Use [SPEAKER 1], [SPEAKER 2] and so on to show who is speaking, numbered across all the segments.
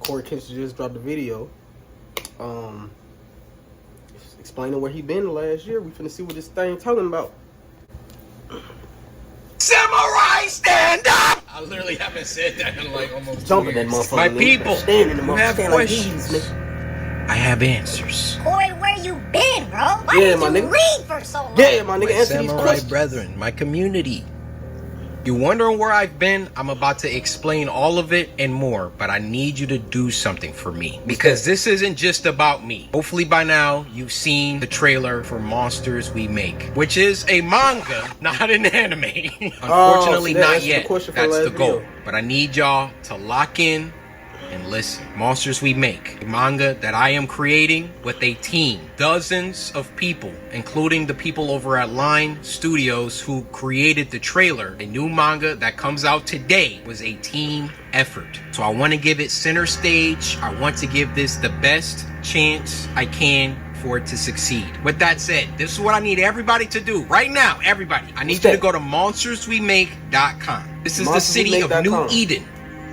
[SPEAKER 1] Corey Kinch just dropped a video explaining where he been the last year. We finna see what this thing talking about.
[SPEAKER 2] Samurai, stand up! I literally haven't said that in like almost
[SPEAKER 1] jumping that motherfucker.
[SPEAKER 2] My people,
[SPEAKER 1] you
[SPEAKER 2] have questions.
[SPEAKER 1] Like
[SPEAKER 2] I have answers.
[SPEAKER 3] Corey, where you been, bro? Why
[SPEAKER 1] yeah,
[SPEAKER 3] did
[SPEAKER 1] my
[SPEAKER 3] you
[SPEAKER 1] nigga.
[SPEAKER 3] read for so long?
[SPEAKER 1] Yeah, my nigga,
[SPEAKER 2] My
[SPEAKER 1] answer these
[SPEAKER 2] samurai
[SPEAKER 1] questions.
[SPEAKER 2] brethren, my community. You wondering where I've been? I'm about to explain all of it and more, but I need you to do something for me because this isn't just about me. Hopefully by now you've seen the trailer for Monsters We Make, which is a manga, not an anime. Unfortunately, not yet. That's the goal. But I need y'all to lock in and listen. Monsters We Make, a manga that I am creating with a team. Dozens of people, including the people over at Line Studios who created the trailer. A new manga that comes out today was a team effort. So I want to give it center stage. I want to give this the best chance I can for it to succeed. With that said, this is what I need everybody to do right now. Everybody, I need you to go to monsterswemake.com. This is the city of New Eden.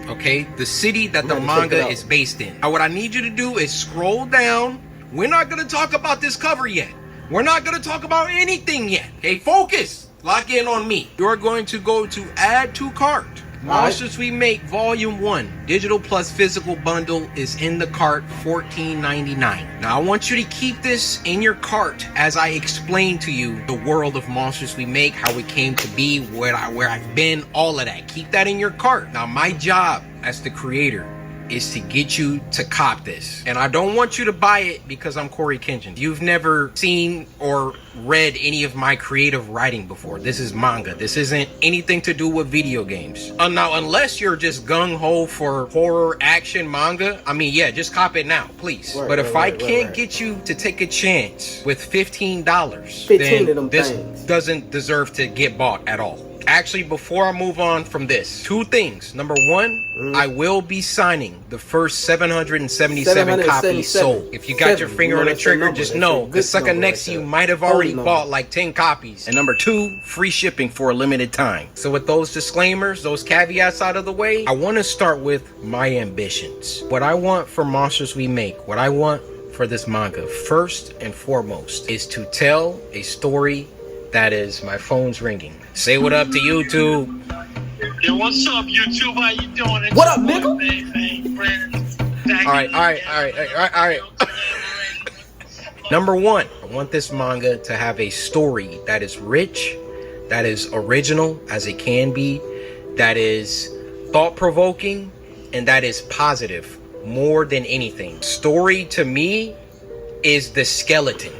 [SPEAKER 2] Okay, the city that the manga is based in. Now, what I need you to do is scroll down. We're not going to talk about this cover yet. We're not going to talk about anything yet. Okay, focus. Lock in on me. You're going to go to add to cart. Monsters We Make Volume 1, digital plus physical bundle is in the cart, $14.99. Now, I want you to keep this in your cart as I explain to you the world of Monsters We Make, how it came to be, where I've been, all of that. Keep that in your cart. Now, my job as the creator is to get you to cop this. And I don't want you to buy it because I'm Corey Kenshin. You've never seen or read any of my creative writing before. This is manga. This isn't anything to do with video games. Now, unless you're just gung-ho for horror action manga, I mean, yeah, just cop it now, please. But if I can't get you to take a chance with $15, then this doesn't deserve to get bought at all. Actually, before I move on from this, two things. Number one, I will be signing the first 777 copies sold. If you got your finger on the trigger, just know the sucker next to you might have already bought like 10 copies. And number two, free shipping for a limited time. So with those disclaimers, those caveats out of the way, I want to start with my ambitions. What I want for Monsters We Make, what I want for this manga, first and foremost, is to tell a story that is, my phone's ringing. Say what up to YouTube.
[SPEAKER 4] Yo, what's up, YouTube? How you doing?
[SPEAKER 1] What up, nigga?
[SPEAKER 2] All right. Number one, I want this manga to have a story that is rich, that is original as it can be, that is thought-provoking, and that is positive more than anything. Story to me is the skeleton,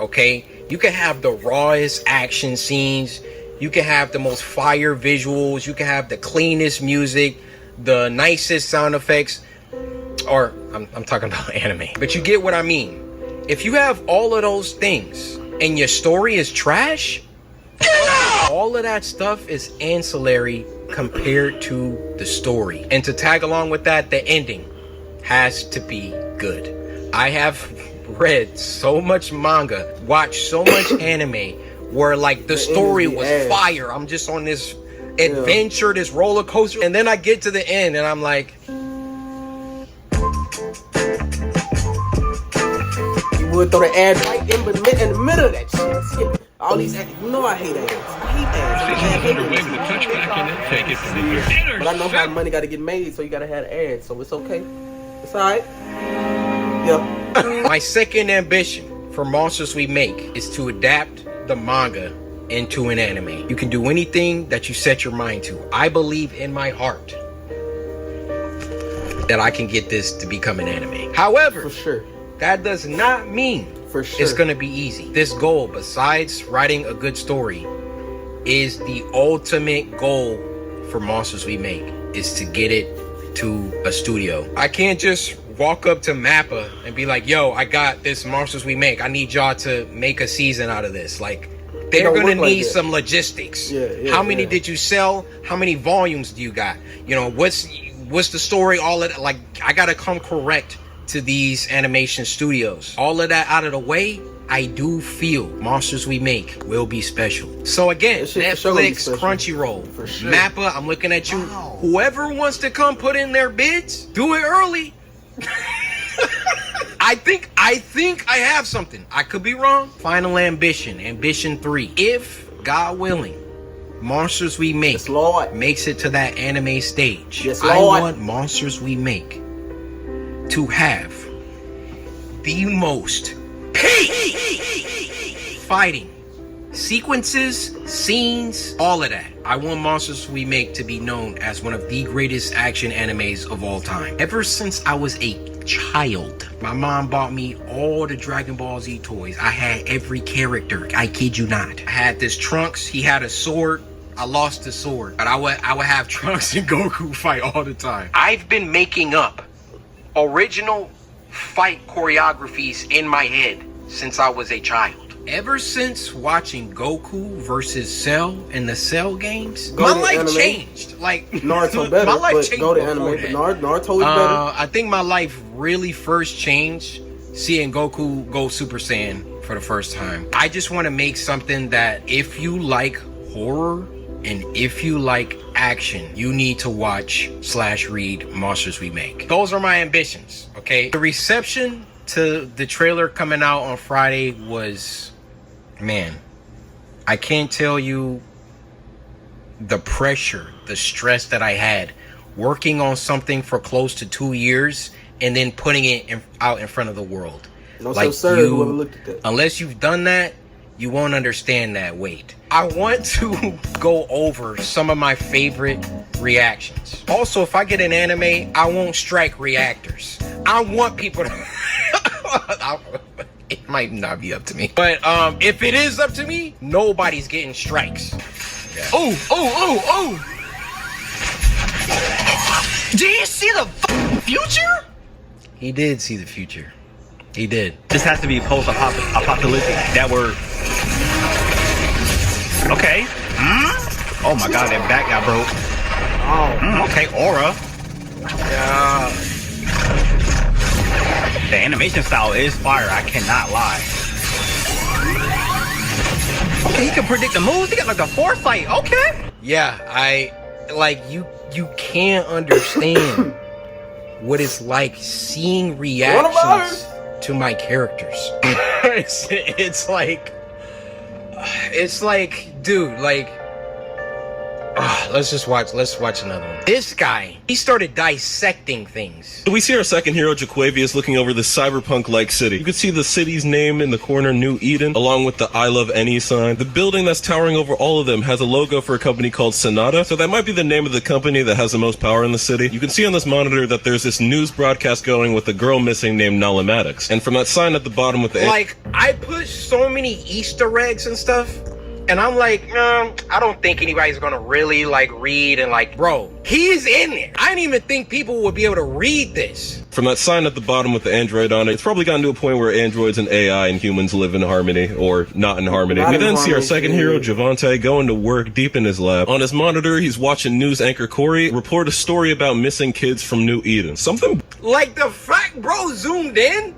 [SPEAKER 2] okay? You can have the rawest action scenes. You can have the most fire visuals. You can have the cleanest music, the nicest sound effects. Or I'm talking about anime. But you get what I mean. If you have all of those things and your story is trash, all of that stuff is ancillary compared to the story. And to tag along with that, the ending has to be good. I have read so much manga, watched so much anime where like the story was fire. I'm just on this adventure, this roller coaster, and then I get to the end and I'm like,
[SPEAKER 1] you would throw the ad right in the middle of that shit. All these ads, you know I hate ads. I hate ads. But I know how money got to get made, so you got to have ads, so it's okay. It's alright. Yep.
[SPEAKER 2] My second ambition for Monsters We Make is to adapt the manga into an anime. You can do anything that you set your mind to. I believe in my heart that I can get this to become an anime. However,
[SPEAKER 1] for sure,
[SPEAKER 2] that does not mean it's going to be easy. This goal, besides writing a good story, is the ultimate goal for Monsters We Make, is to get it to a studio. I can't just walk up to Mappa and be like, yo, I got this Monsters We Make. I need y'all to make a season out of this. Like, they're gonna need some logistics. How many did you sell? How many volumes do you got? You know, what's the story? All of that. Like, I gotta come correct to these animation studios. All of that out of the way, I do feel Monsters We Make will be special. So again, Netflix, Crunchyroll, Mappa, I'm looking at you. Whoever wants to come put in their bids, do it early. I think I have something. I could be wrong. Final Ambition, Ambition 3. If, God willing, Monsters We Make
[SPEAKER 1] Yes, Lord.
[SPEAKER 2] makes it to that anime stage,
[SPEAKER 1] Yes,
[SPEAKER 2] I
[SPEAKER 1] Lord.
[SPEAKER 2] want Monsters We Make to have the most peak fighting sequences, scenes, all of that. I want Monsters We Make to be known as one of the greatest action animes of all time. Ever since I was a child, my mom bought me all the Dragon Ball Z toys. I had every character. I kid you not. I had this Trunks. He had a sword. I lost the sword, but I would have Trunks and Goku fight all the time. I've been making up original fight choreographies in my head since I was a child. Ever since watching Goku versus Cell in the Cell games,
[SPEAKER 1] Go
[SPEAKER 2] my
[SPEAKER 1] to
[SPEAKER 2] life
[SPEAKER 1] anime.
[SPEAKER 2] changed. Like
[SPEAKER 1] Naruto better,
[SPEAKER 2] my life
[SPEAKER 1] but
[SPEAKER 2] changed
[SPEAKER 1] go to
[SPEAKER 2] before
[SPEAKER 1] anime.
[SPEAKER 2] that.
[SPEAKER 1] But Naruto is better.
[SPEAKER 2] I think my life really first changed seeing Goku go Super Saiyan for the first time. I just want to make something that if you like horror and if you like action, you need to watch / read Monsters We Make. Those are my ambitions, okay? The reception to the trailer coming out on Friday was, man, I can't tell you the pressure, the stress that I had working on something for close to 2 years and then putting it out in front of the world.
[SPEAKER 1] No, so sir, whoever looked at that.
[SPEAKER 2] Unless you've done that, you won't understand that weight. I want to go over some of my favorite reactions. Also, if I get an anime, I won't strike reactors. I want people to... It might not be up to me. But if it is up to me, nobody's getting strikes. Yeah.
[SPEAKER 5] Oh! Do you see the future?
[SPEAKER 2] He did see the future. He did.
[SPEAKER 5] This has to be post-apocalyptic. That word. Okay. Oh my god, that back got broke. Oh. Okay, aura.
[SPEAKER 2] Yeah.
[SPEAKER 5] The animation style is fire. I cannot lie. Okay, he can predict the moves. He got like a foresight. Okay.
[SPEAKER 2] Yeah, you can't understand what it's like seeing reactions to my characters. it's like, dude, like, let's watch another one. This guy, he started dissecting things.
[SPEAKER 6] We see our second hero, Jaquavius, looking over this cyberpunk-like city. You can see the city's name in the corner, New Eden, along with the I Love Any sign. The building that's towering over all of them has a logo for a company called Sonata, so that might be the name of the company that has the most power in the city. You can see on this monitor that there's this news broadcast going with a girl missing named Nullomatics. And from that sign at the bottom with the...
[SPEAKER 2] Like, I put so many Easter eggs and stuff, and I'm like, I don't think anybody's gonna really, like, read and, like, bro, he's in there. I didn't even think people would be able to read this.
[SPEAKER 6] From that sign at the bottom with the android on it, it's probably gotten to a point where androids and AI and humans live in harmony, or not in harmony. We then see our second hero, Javante, going to work deep in his lab. On his monitor, he's watching news anchor Corey report a story about missing kids from New Eden. Something...
[SPEAKER 2] Like, the fact bro zoomed in,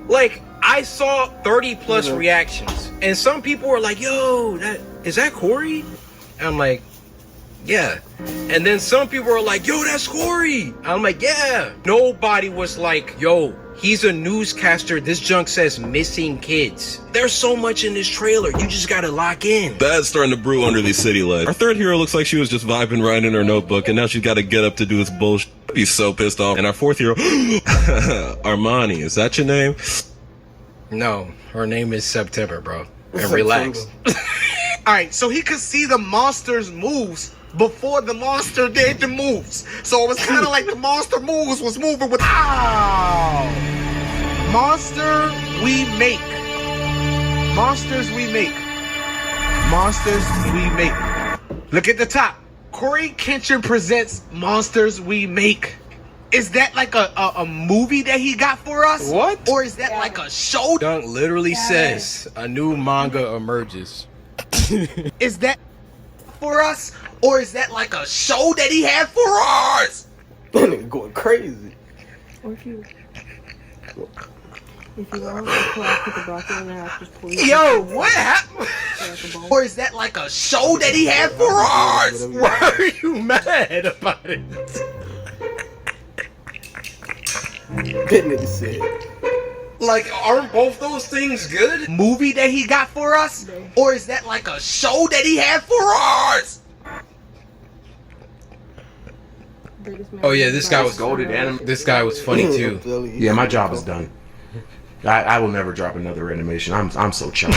[SPEAKER 2] like, I saw 30 plus reactions, and some people were like, yo, is that Corey? And I'm like, yeah. And then some people were like, yo, that's Corey. I'm like, yeah. Nobody was like, yo, he's a newscaster. This junk says missing kids. There's so much in this trailer. You just gotta lock in.
[SPEAKER 6] That's starting to brew under these city lights. Our third hero looks like she was just vibing right in her notebook, and now she's got to get up to do this bullshit. He's so pissed off. And our fourth hero, Armani, is that your name?
[SPEAKER 2] No, her name is September, bro. And relax.
[SPEAKER 7] Alright, so he could see the monster's moves before the monster did the moves. So it was kind of like the monster moves was moving with... Ow! Monster we make. Monsters we make. Monsters we make. Look at the top. Corey Kenshin presents Monsters We Make. Is that like a movie that he got for us?
[SPEAKER 2] What?
[SPEAKER 7] Or is that like a show?
[SPEAKER 2] Dunk literally says a new manga emerges.
[SPEAKER 7] Is that for us? Or is that like a show that he had for us?
[SPEAKER 1] That nigga going crazy.
[SPEAKER 8] Or if you want to put the broccoli in there, just pull it.
[SPEAKER 7] Yo, what happened? Or is that like a show that he had for us?
[SPEAKER 2] Why are you mad about it?
[SPEAKER 1] That nigga said.
[SPEAKER 2] Like, aren't both those things good?
[SPEAKER 7] Movie that he got for us? Or is that like a show that he had for us?
[SPEAKER 2] Oh yeah, this guy was
[SPEAKER 9] Golded anime.
[SPEAKER 2] This guy was funny too.
[SPEAKER 9] Yeah, my job is done. I will never drop another animation. I'm so chuffed.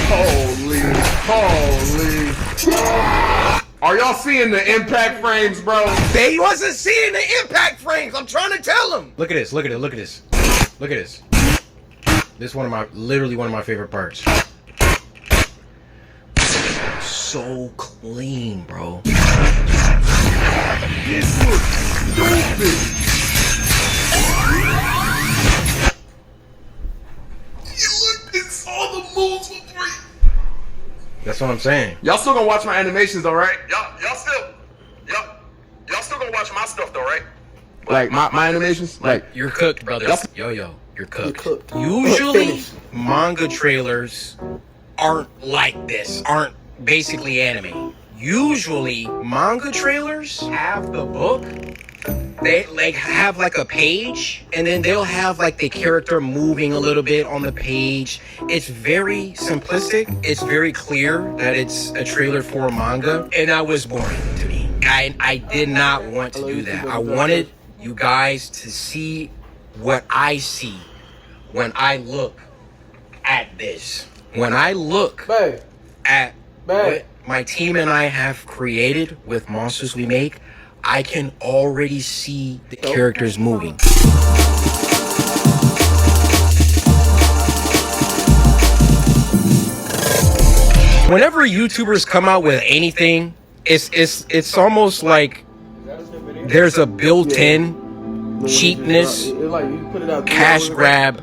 [SPEAKER 9] Holy. Are y'all seeing the impact frames, bro?
[SPEAKER 2] They wasn't seeing the impact frames. I'm trying to tell him. Look at this. Look at it. Look at this. Look at this. This is literally one of my favorite parts. So clean, bro.
[SPEAKER 9] This looks stupid. It's all the moves for free.
[SPEAKER 2] That's what I'm saying.
[SPEAKER 9] Y'all still gonna watch my animations though, right? Y'all still gonna watch my stuff though, right? Like my animations? Like
[SPEAKER 2] You're cooked, brother. Yo, you're cooked.
[SPEAKER 1] cooked.
[SPEAKER 2] Usually, manga trailers aren't like this. Aren't basically anime. Usually, manga trailers have the book. They like have like a page, and then they'll have like the character moving a little bit on the page. It's very simplistic. It's very clear that it's a trailer for a manga, and that was boring to me. I did not want to do that. I wanted you guys to see what I see when I look at this. When I look
[SPEAKER 1] Babe.
[SPEAKER 2] at
[SPEAKER 1] Babe.
[SPEAKER 2] what my team and I have created with Monsters We Make, I can already see the characters moving. Whenever YouTubers come out with anything, it's almost like there's a built-in cheapness, cash grab,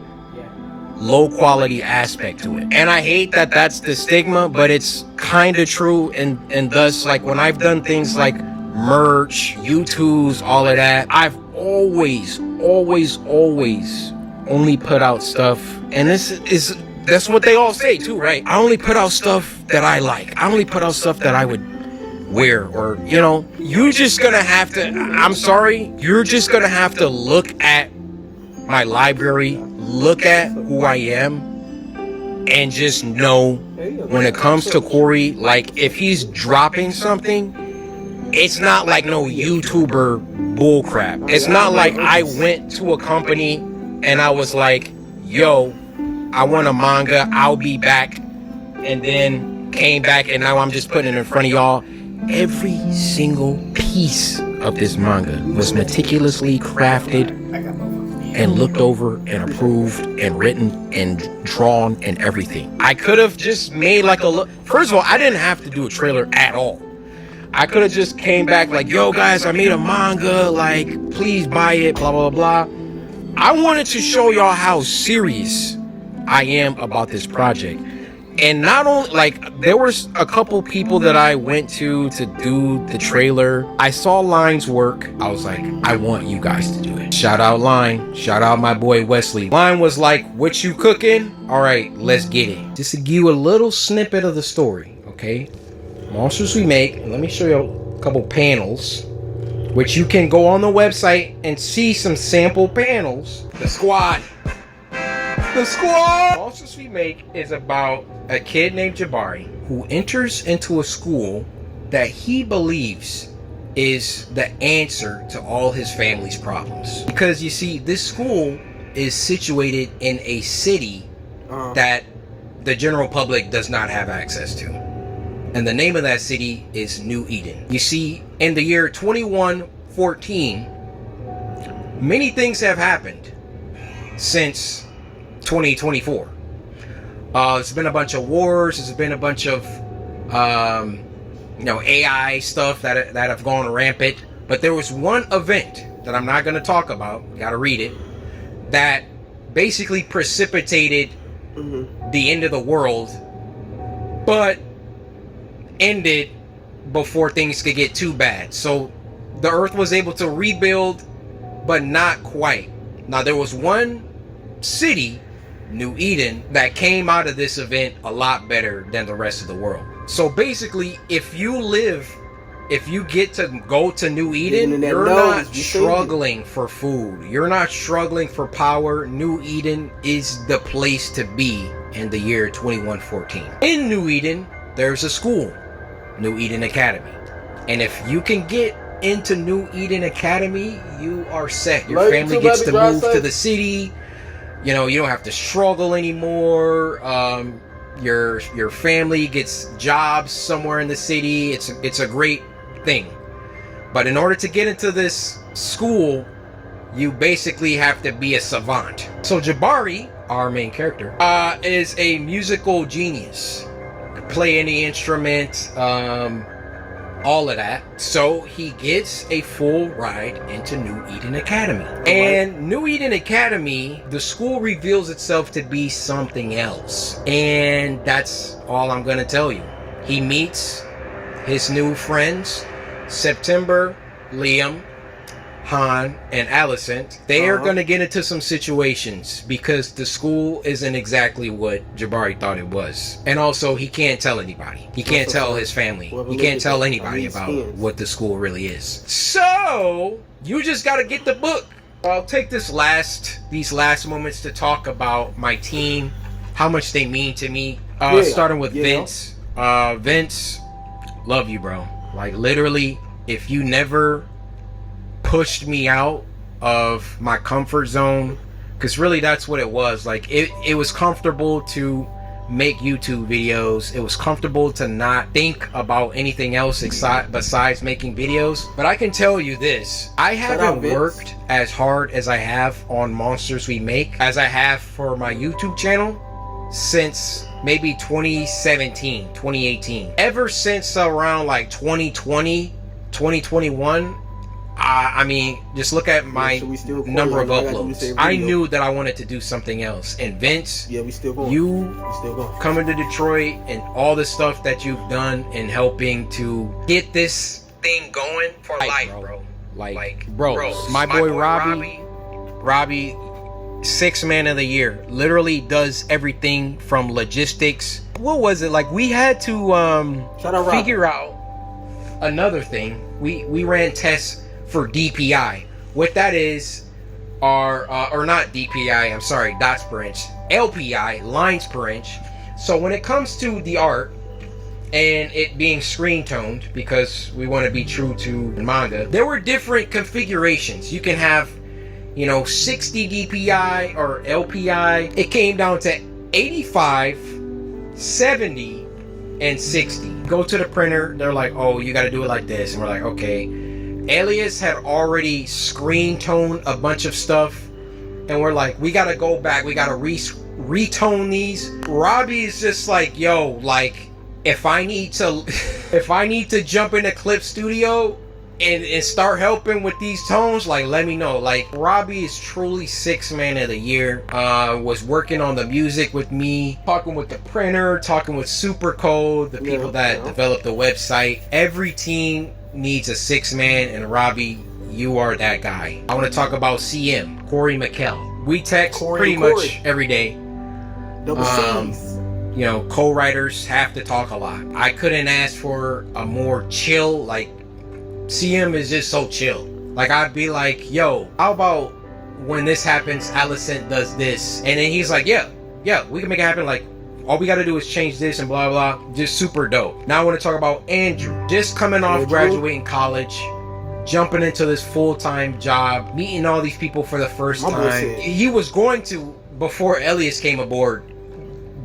[SPEAKER 2] low quality aspect to it. And I hate that that's the stigma, but it's kind of true. And thus, like when I've done things like merch, YouTubes, all of that, I've always only put out stuff. And that's what they all say too, right? I only put out stuff that I like. I only put out stuff that I would wear, or you're just gonna have to, I'm sorry, you're just gonna have to look at my library, look at who I am, and just know when it comes to Corey, like if he's dropping something, it's not like no YouTuber bullcrap. It's not like I went to a company and I was like, yo, I want a manga, I'll be back, and then came back and now I'm just putting it in front of y'all. Every single piece of this manga was meticulously crafted and looked over and approved and written and drawn and everything. I could have just made like first of all, I didn't have to do a trailer at all. I could have just came back like, yo guys, I made a manga, like please buy it, blah blah blah. I wanted to show y'all how serious I am about this project. And not only, like, there was a couple people that I went to do the trailer. I saw Line's work. I was like, I want you guys to do it. Shout out Line. Shout out my boy Wesley. Line was like, what you cooking? All right, let's get it. Just to give you a little snippet of the story, okay? Monsters We Make. Let me show you a couple panels, which you can go on the website and see some sample panels. The squad. Monsters We Make is about a kid named Jabari who enters into a school that he believes is the answer to all his family's problems. Because you see, this school is situated in a city that the general public does not have access to. And the name of that city is New Eden. You see, in the year 2114, many things have happened since 2024. There's been a bunch of wars. There's been a bunch of AI stuff that have gone rampant. But there was one event that I'm not going to talk about, gotta read it, that basically precipitated the end of the world, but ended before things could get too bad. So the earth was able to rebuild, but not quite. Now there was one city, New Eden, that came out of this event a lot better than the rest of the world. So basically, if you live if you get to go to New
[SPEAKER 1] Getting
[SPEAKER 2] Eden,
[SPEAKER 1] in that
[SPEAKER 2] you're
[SPEAKER 1] nose,
[SPEAKER 2] not
[SPEAKER 1] you seen it.
[SPEAKER 2] struggling for food. You're not struggling for power. New Eden is the place to be in the year 2114. In New Eden, there's a school, New Eden Academy. And if you can get into New Eden Academy, you are set. Your
[SPEAKER 1] Love you
[SPEAKER 2] family
[SPEAKER 1] too,
[SPEAKER 2] gets
[SPEAKER 1] baby.
[SPEAKER 2] to
[SPEAKER 1] Drive
[SPEAKER 2] move
[SPEAKER 1] safe.
[SPEAKER 2] to the city. You know, you don't have to struggle anymore. Your family gets jobs somewhere in the city. It's a great thing. But in order to get into this school, you basically have to be a savant. So Jabari, our main character, is a musical genius. Could play any instrument, all of that. So he gets a full ride into New Eden Academy. And New Eden Academy, the school reveals itself to be something else. And that's all I'm gonna tell you. He meets his new friends, September, Liam, Han, and Allison. They are going to get into some situations because the school isn't exactly what Jabari thought it was. And also, he can't tell anybody. He can't tell his family. He can't tell anybody about what the school really is. So, you just got to get the book. I'll take these last moments to talk about my team, how much they mean to me. Starting with Vince. Vince, love you, bro. Like, literally, if you never pushed me out of my comfort zone, because really that's what it was. Like, it was comfortable to make YouTube videos. It was comfortable to not think about anything else besides making videos. But I can tell you this, I haven't worked as hard as I have on Monsters We Make as I have for my YouTube channel since maybe 2017, 2018. Ever since around like 2020, 2021, I mean, just look at my number of uploads. I knew that I wanted to do something else. And Vince,
[SPEAKER 1] we still going.
[SPEAKER 2] You coming to Detroit and all the stuff that you've done in helping to get this thing going for life, bro. Like, bro, my boy Robbie, 6th man of the year, literally does everything from logistics. What was it? Like, we had to figure out another thing. We ran tests for DPI. What that is are or not DPI, I'm sorry, dots per inch, LPI, lines per inch. So when it comes to the art and it being screen toned, because we want to be true to manga, there were different configurations. You can have, 60 DPI or LPI. It came down to 85, 70, and 60. Go to the printer, they're like, oh, you got to do it like this. And we're like, okay. Elias had already screen toned a bunch of stuff, and we're like, we gotta go back, we gotta retone these. Robbie is just like, yo, like, if I need to jump into Clip Studio and start helping with these tones, like, let me know. Like, Robbie is truly 6th man of the year. Was working on the music with me, talking with the printer, talking with Supercode, the people that developed the website. Every team needs a 6th man, and Robbie, you are that guy. I want to talk about CM, Corey McKell. We text pretty much every day. Co-writers have to talk a lot. I couldn't ask for a more chill, like, CM is just so chill. Like, I'd be like, yo, how about when this happens, Allison does this? And then he's like, yeah, we can make it happen. Like, all we got to do is change this and blah, blah, blah. Just super dope. Now I want to talk about Andrew. Just coming off graduating college, jumping into this full-time job, meeting all these people for the first time. He was going to, before Elias came aboard,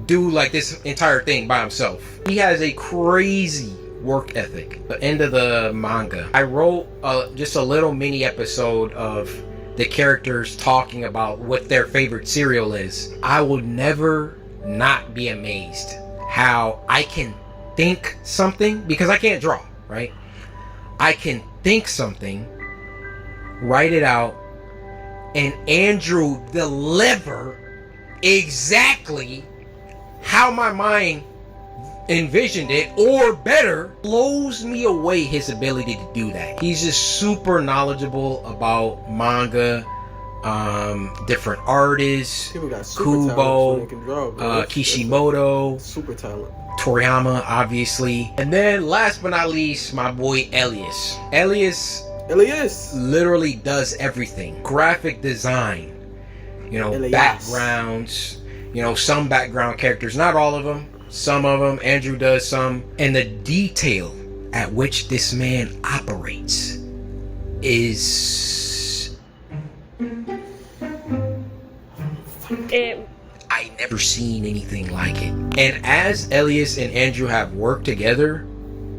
[SPEAKER 2] do like this entire thing by himself. He has a crazy work ethic. The end of the manga, I wrote just a little mini episode of the characters talking about what their favorite cereal is. I will never not be amazed how I can think something, because I can't draw, right? I can think something, write it out, and Andrew deliver exactly how my mind envisioned it, or better. Blows me away his ability to do that. He's just super knowledgeable about manga, different artists, Kubo, Kishimoto,
[SPEAKER 1] super talent.
[SPEAKER 2] Toriyama, obviously. And then last but not least, my boy Elias. Elias literally does everything. Graphic design, you know, backgrounds, you know, some background characters, not all of them, some of them. Andrew does some. And the detail at which this man operates is... I never seen anything like it. And as Elias and Andrew have worked together,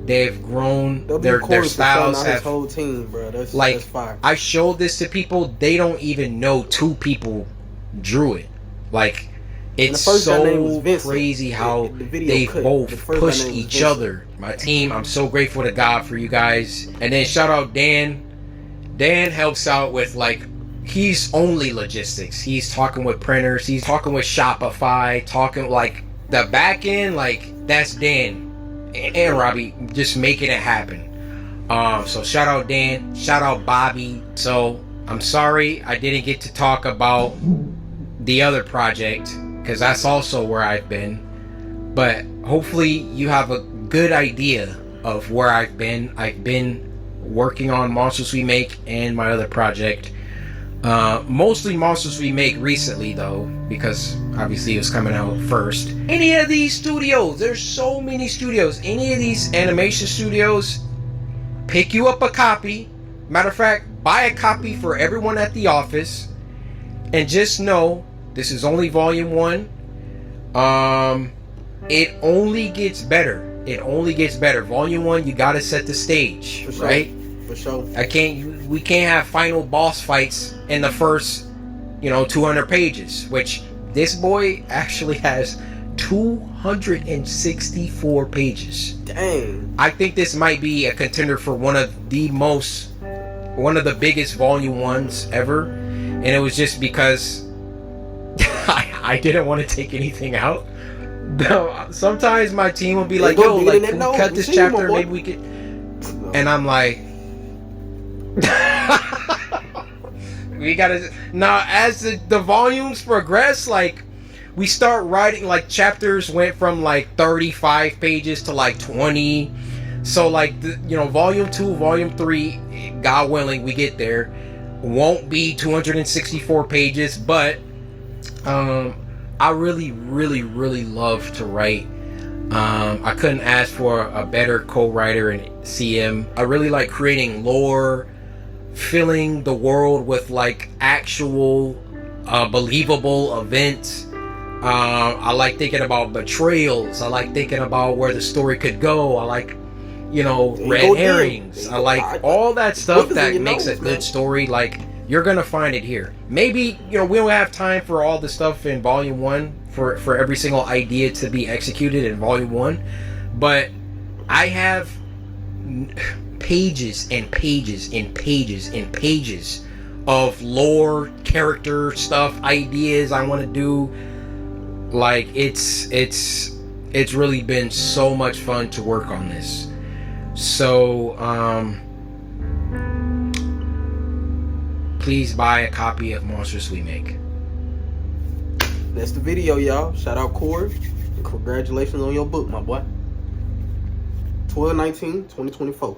[SPEAKER 2] they've grown. Their styles have.
[SPEAKER 1] His whole team, bro. That's fire.
[SPEAKER 2] I showed this to people. They don't even know two people drew it. Like, it's so crazy how they both pushed each other. My team, I'm so grateful to God for you guys. And then shout out Dan. Dan helps out with, like, he's only logistics. He's talking with printers. He's talking with Shopify. Talking, like, the back end, like, that's Dan and Robbie just making it happen. So shout out Dan. Shout out Bobby. So I'm sorry I didn't get to talk about the other project, because that's also where I've been. But hopefully you have a good idea of where I've been. I've been working on Monsters We Make and my other project. Mostly Monsters We Make recently, though, because obviously it was coming out first. Any of these studios, there's so many studios. Any of these animation studios, pick you up a copy. Matter of fact, buy a copy for everyone at the office. And just know, this is only volume 1. It only gets better. It only gets better. Volume 1, you gotta set the stage, for sure. Right?
[SPEAKER 1] For sure.
[SPEAKER 2] We can't have final boss fights in the first, 200 pages, which this boy actually has 264 pages.
[SPEAKER 1] Dang.
[SPEAKER 2] I think this might be a contender for one of the biggest volume 1s ever. And it was just because I didn't want to take anything out. Sometimes my team will be like, yo, like, can we cut this chapter? Maybe we could. And I'm like, we gotta. Now, as the volumes progress, like, we start writing, like, chapters went from like 35 pages to like 20. So, like, volume 2, volume 3, God willing, we get there, won't be 264 pages, but I really, really, really love to write. I couldn't ask for a better co-writer in CM. I really like creating lore, filling the world with, like, actual believable events. I like thinking about betrayals. I like thinking about where the story could go. I like, red herrings. I like all that stuff that makes a good story. Like, you're gonna find it here. Maybe, we don't have time for all the stuff in volume 1 for every single idea to be executed in volume 1, but I have pages and pages and pages and pages of lore, character stuff, ideas I want to do. Like, it's really been so much fun to work on this. So please buy a copy of Monsters We Make.
[SPEAKER 1] That's the video, y'all. Shout out Corey, and congratulations on your book, my boy. 12/19/2024.